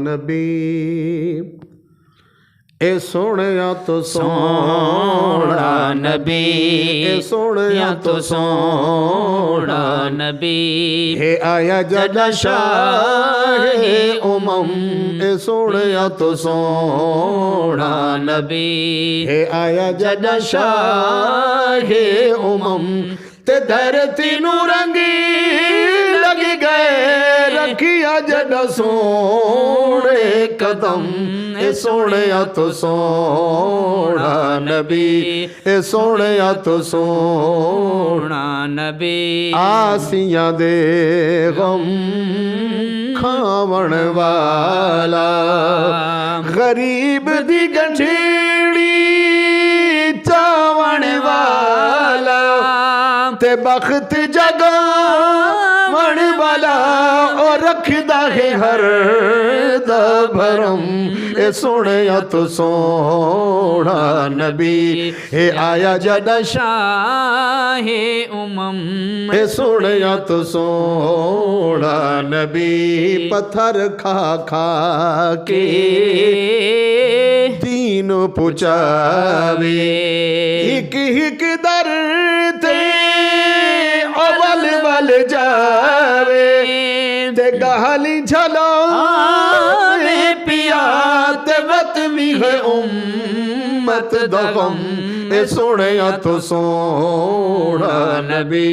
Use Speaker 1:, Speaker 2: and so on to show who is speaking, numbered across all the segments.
Speaker 1: नबी ए सोहणिया तो सोहना
Speaker 2: नबी
Speaker 1: ए सोहणिया तो सोहना
Speaker 2: नबी
Speaker 1: हे आया जदा शाहे उमम ए सोहणिया तो सोहना
Speaker 2: नबी
Speaker 1: हे आया जदा शाहे उमम ते धरती नू रंगी लग गए रखिया जदा सोहणे कदम ए सोहणिया तो सोहना नबी ए सोहणिया तो सोहना
Speaker 2: नबी
Speaker 1: आसियां दे गम खावण वाला गरीब दी गंढेड़ी चावण वाला ते बख्त जगावण वाला और रखदा है हर दा भरम ए सोहणिया तो सोहना नबी हे आया जदा
Speaker 2: शाहे उमम
Speaker 1: ए सोहणिया तो सोहना नबी पत्थर खा खा के दीन पुचावे हिक हिक दर ते अवल वल जावे ते गहाली झलो पिया ते वत भी है उम्मत दगम ए सोहणिया तो सोहना नबी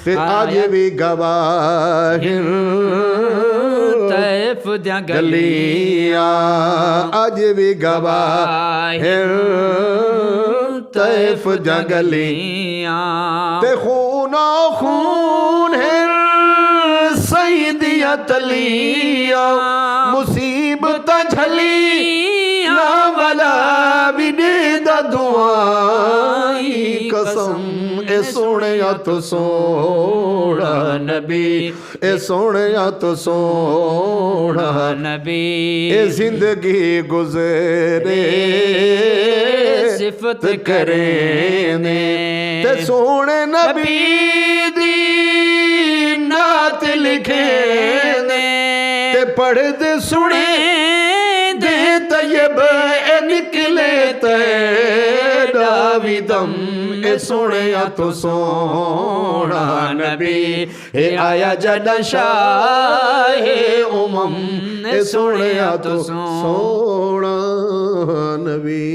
Speaker 1: ते आज भी गवाहिर
Speaker 2: तैफ दिया
Speaker 1: गलियां आज भी गवाहिर तैफ दिया गलियां ते खूनो खून है सईदिया तलिया मुसीबत झलिया वाला विदे दा दुआई कसम ए सोहणिया तो सोहना नबी ए सोहणिया तो सोहना
Speaker 2: नबी
Speaker 1: ए जिंदगी गुजरे
Speaker 2: सिफत
Speaker 1: करे ने ते सोहणे नबी दी नात लिखे ने ते पढ़ दे सुने दे तय्यब ए निकले तेरा विदम ए सोहणिया तो सोहना नबी हे आया जदा शाहे उमम ए सोहणिया तो सोहना नबी।